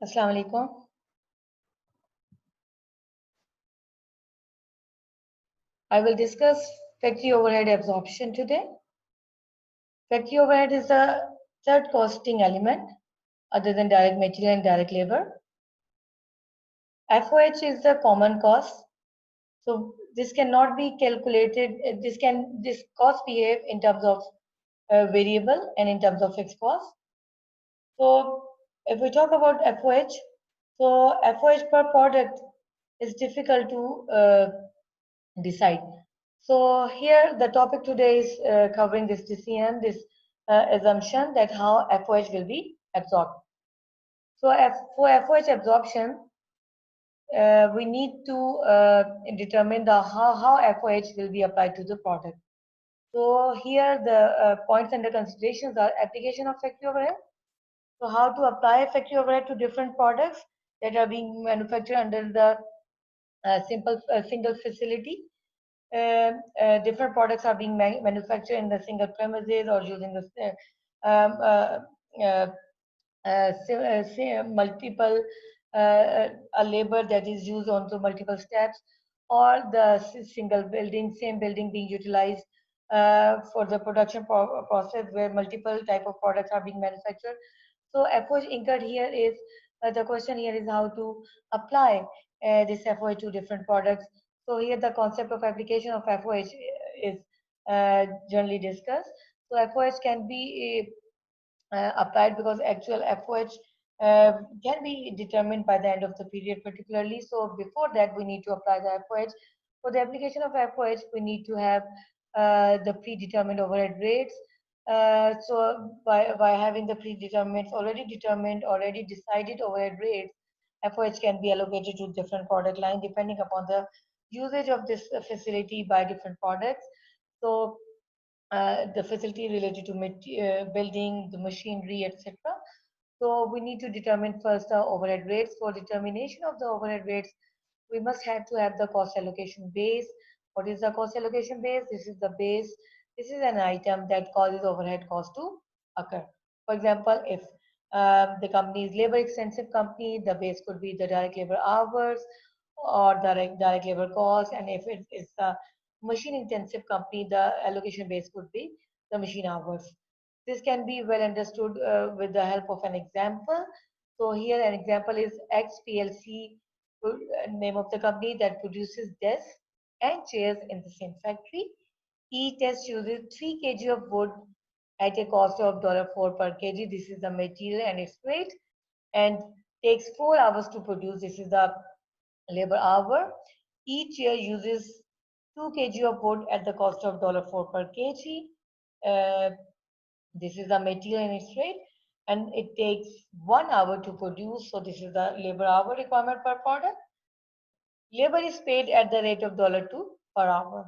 Assalamu alaikum. I will discuss factory overhead absorption today. Factory overhead is the third costing element other than direct material and direct labor. FOH is the common cost. So this cannot be calculated. This cost behave in terms of variable and in terms of fixed cost. So if we talk about FOH, so FOH per product is difficult to decide. So here the topic today is covering this DCM, this assumption that how FOH will be absorbed. So for FOH absorption, we need to determine the how FOH will be applied to the product. So here the points under considerations are application of factory overhead. So how to apply factory overhead to different products that are being manufactured under the single facility. Different products are being manufactured in the single premises or using the um, uh, uh, multiple a labor that is used onto multiple steps, or the single building, same building being utilized for the production process where multiple type of products are being manufactured. So FOH incurred here is the question here is how to apply this FOH to different products. So here the concept of application of FOH is generally discussed. So FOH can be applied because actual FOH can be determined by the end of the period particularly. So before that, we need to apply the FOH. For the application of FOH, we need to have the predetermined overhead rates. So by having the predetermined, already determined, already decided overhead rates, FOH can be allocated to different product line depending upon the usage of this facility by different products. So the facility related to building, the machinery, etc. So we need to determine first the overhead rates. For determination of the overhead rates, we must have to have the cost allocation base. What is the cost allocation base? This is the base. This is an item that causes overhead cost to occur. For example, if the company is labor extensive company, the base could be the direct labor hours or direct labor cost. And if it is a machine intensive company, the allocation base could be the machine hours. This can be well understood with the help of an example. So here an example is XPLC, name of the company that produces desks and chairs in the same factory. Each test uses 3 kg of wood at a cost of $4 per kg. This is the material and its weight, and takes 4 hours to produce. This is the labor hour. Each year uses 2 kg of wood at the cost of $4 per kg. Uh, this is the material and its rate, and it takes 1 hour to produce. So this is the labor hour requirement per product. Labor is paid at the rate of $2 per hour.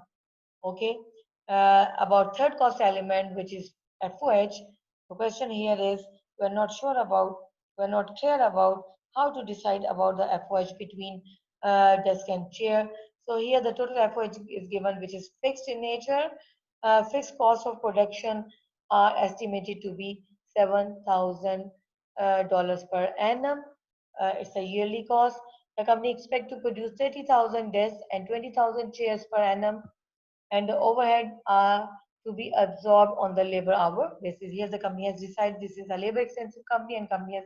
Okay. About third cost element, which is FOH. The question here is we're not sure about, we're not clear about how to decide about the FOH between desk and chair. So here the total FOH is given, which is fixed in nature. Fixed cost of production are estimated to be $7,000 per annum. It's a yearly cost. The company expects to produce 30,000 desks and 20,000 chairs per annum, and the overhead are to be absorbed on the labor hour basis. Here the company has decided this is a labor extensive company, and company has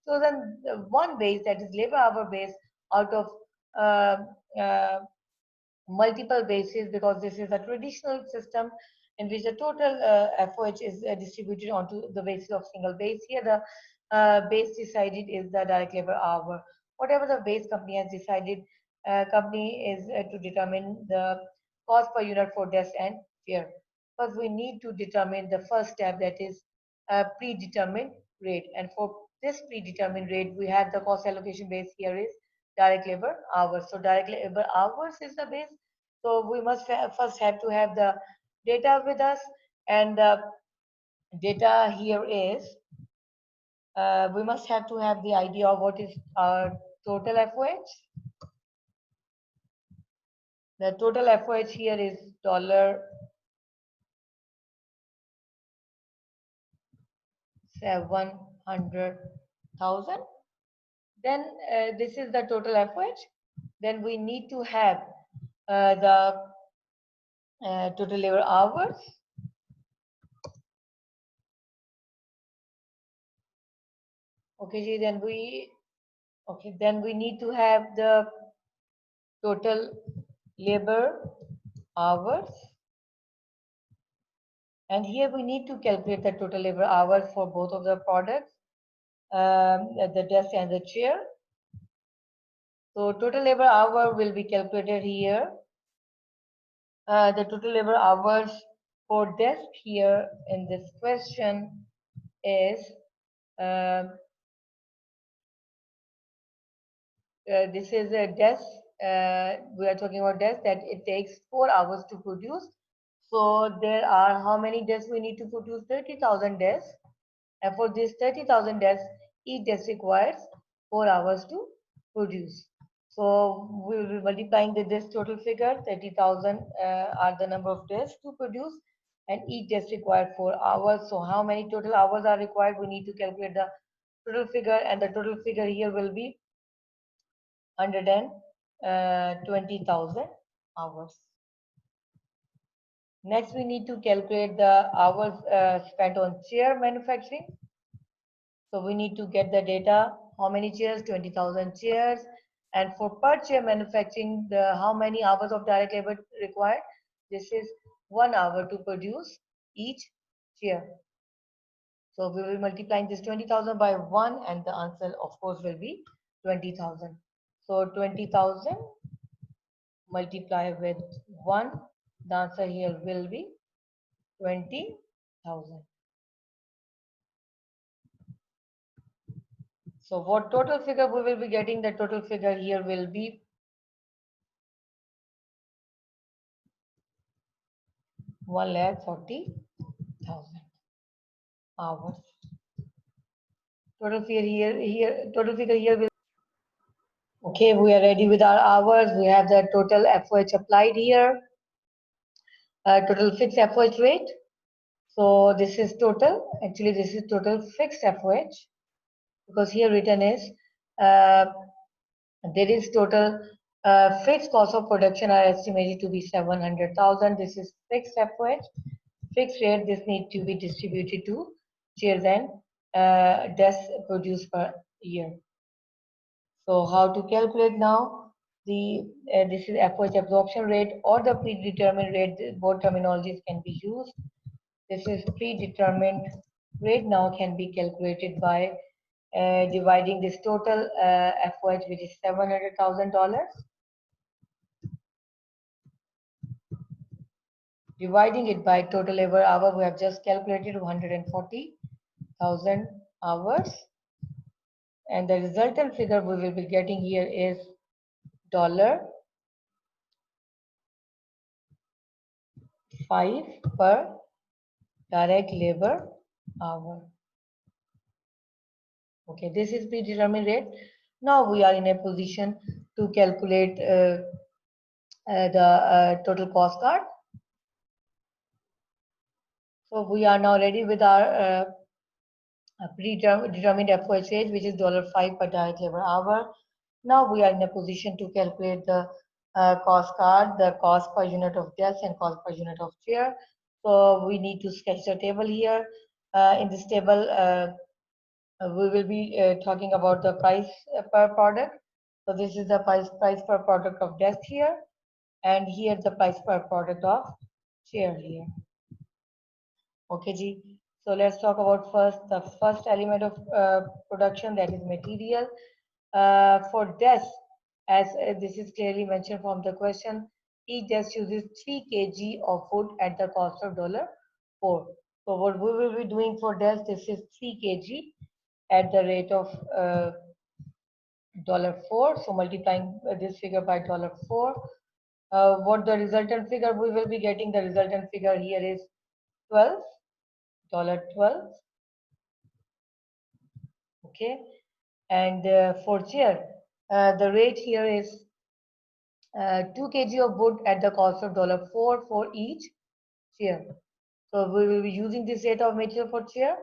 chosen one base, that is labor hour base, out of uh, uh, multiple bases, because this is a traditional system in which the total FOH is distributed onto the basis of single base. Here the base decided is the direct labor hour. Whatever the base company has decided, company is to determine the cost per unit for desk and chair. First, we need to determine the first step, that is predetermined rate. And for this predetermined rate, we have the cost allocation base here is direct labor hours. So direct labor hours is the base. So we must first have to have the data with us, and the data here is we must have to have the idea of what is our total FOH. The total FOH here is $700,000. Then this is the total FOH. Then we need to have the total labor hours. Okay, then we need to have the total labor hours, and here we need to calculate the total labor hours for both of the products, the desk and the chair. So total labor hour will be calculated here. The total labor hours for desk here in this question is this is a desk. We are talking about desk that it takes 4 hours to produce. So there are how many desks we need to produce? 30,000 desks. And for this 30,000 desks, each desk requires 4 hours to produce. So we will be multiplying this total figure. 30,000 are the number of desks to produce, and each desk requires 4 hours. So how many total hours are required? We need to calculate the total figure, and the total figure here will be 120,000 hours. Next, we need to calculate the hours spent on chair manufacturing. So we need to get the data. How many chairs? 20,000 chairs. And for per chair manufacturing, how many hours of direct labor required? This is 1 hour to produce each chair. So we will multiplying this 20,000 by 1, and the answer, of course, will be 20,000. So 20,000 multiply with 1, the answer here will be 20,000. So what total figure we will be getting? The total figure here will be 1,40,000 hours. Total figure here will. Okay, we are ready with our hours. We have the total FOH applied here. Total fixed FOH rate. So this is total. Actually, this is total fixed FOH, because here written is there is total fixed cost of production are estimated to be 700,000. This is fixed FOH. Fixed rate, this needs to be distributed to chairs and desks produced per year. So how to calculate now? This is FOH absorption rate or the predetermined rate. Both terminologies can be used. This is predetermined rate now can be calculated by dividing this total FOH, which is $700,000, dividing it by total labor hour. We have just calculated 140,000 hours, and the resultant figure we will be getting here is $5 per direct labor hour. Okay, this is predetermined rate. Now we are in a position to calculate the total cost card. So we are now ready with our predetermined FOH rate, which is $5 per direct labor hour. Now we are in a position to calculate the cost card, the cost per unit of desk and cost per unit of chair. So we need to sketch the table here. In this table, we will be talking about the price per product. So this is the price per product of desk here, and here the price per product of chair here. Okay, Ji. So let's talk about the first element of production, that is material. For desk, as this is clearly mentioned from the question, each desk uses 3 kg of wood at the cost of $4. So what we will be doing for desk, this is 3 kg at the rate of $4. So multiplying this figure by $4. What the resultant figure we will be getting? The resultant figure here is $12. Okay, and for chair, the rate here is 2 kg of wood at the cost of $4 for each chair. So we will be using this rate of material for chair.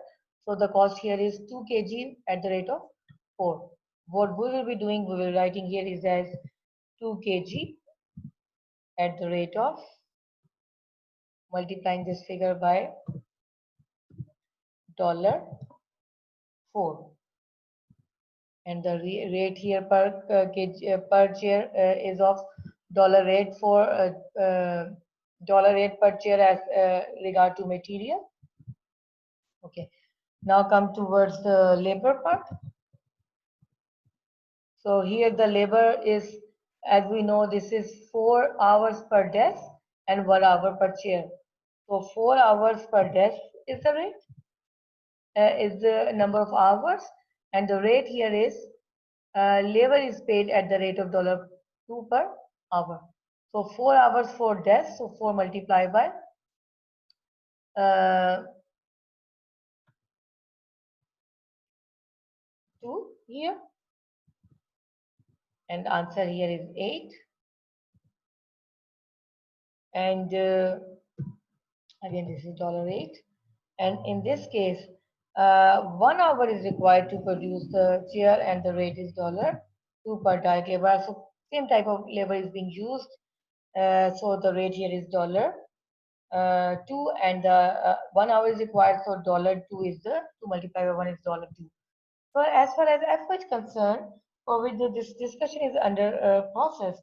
So the cost here is 2 kg at the rate of $4. What we will be doing, we will be writing here is as 2 kg at the rate of multiplying this figure by dollar 4, and the rate here per kg, per chair is of dollar rate for dollar rate per chair as regard to material. Okay, now come towards the labor part. So here the labor is, as we know, this is 4 hours per desk and 1 hour per chair. So 4 hours per desk is the rate, is the number of hours, and the rate here is labor is paid at the rate of dollar 2 per hour. So 4 hours for desk, so 4 multiplied by uh, 2 here, and answer here is 8. And again, this is dollar 8. And in this case, 1 hour is required to produce the chair, and the rate is dollar 2 per direct labor. So same type of labor is being used. So the rate here is dollar 2, and 1 hour is required. So dollar 2 is the 2 multiplied by 1 is dollar 2. So as far as FO is concerned, for which this discussion is under process.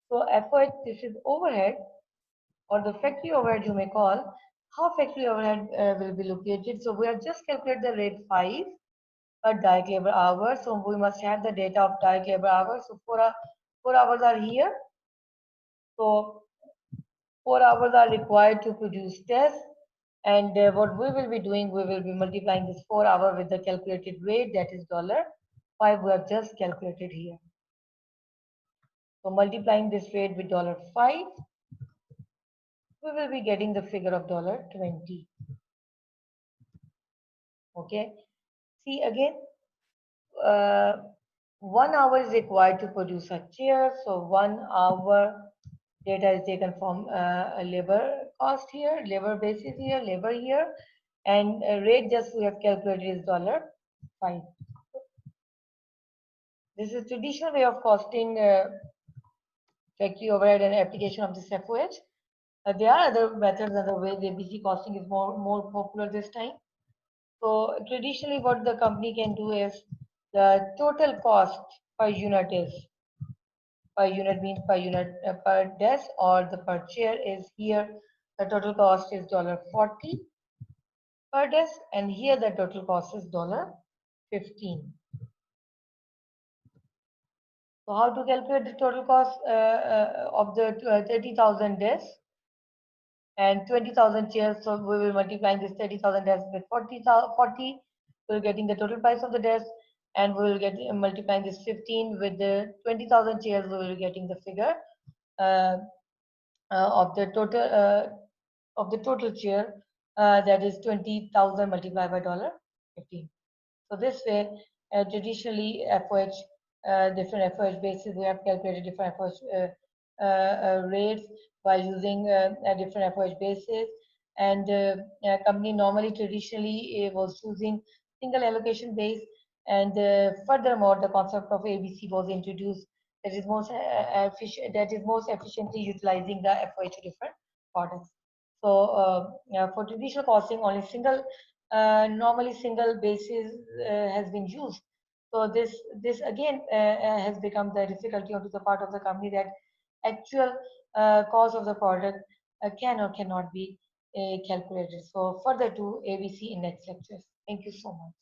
So FO, this is overhead, or the factory overhead you may call. How factory overhead will be located? So we have just calculated the rate 5 per direct labor hour. So we must have the data of direct labor hours. So 4 hours are here. So 4 hours are required to produce tests. And what we will be doing, we will be multiplying this 4 hour with the calculated rate, that is dollar 5 we have just calculated here. So multiplying this rate with dollar 5, we will be getting the figure of dollar 20. Okay. See again, uh, 1 hour is required to produce a chair. So 1 hour data is taken from a labor cost here, labor basis here, labor here, and rate just we have calculated is dollar 5. This is traditional way of costing factory overhead and application of this FOH. There are other methods, other ways. ABC costing is more popular this time. So traditionally, what the company can do is the total cost per unit is, per unit means per unit per desk, or the per chair is here. The total cost is dollar 40 per desk, and here the total cost is dollar 15. So how to calculate the total cost of the 30,000 desks and 20,000 chairs? So we will multiplying this 30,000 desks with 40. We're getting the total price of the desk, and we will get multiplying this 15 with the 20,000 chairs. We will be getting the figure uh, of the total chair, that is 20,000 multiplied by dollar 15. So this way, traditionally FOH, different FOH bases, we have calculated different FOH rates by using different FOH bases. And company normally traditionally was choosing single allocation base. And furthermore, the concept of ABC was introduced, that is most efficient, that is most efficiently utilizing the FOH different products. So for traditional costing, only single normally single basis has been used. So this again has become the difficulty onto the part of the company, that actual cost of the product can or cannot be calculated. So further to ABC in next lectures. Thank you so much.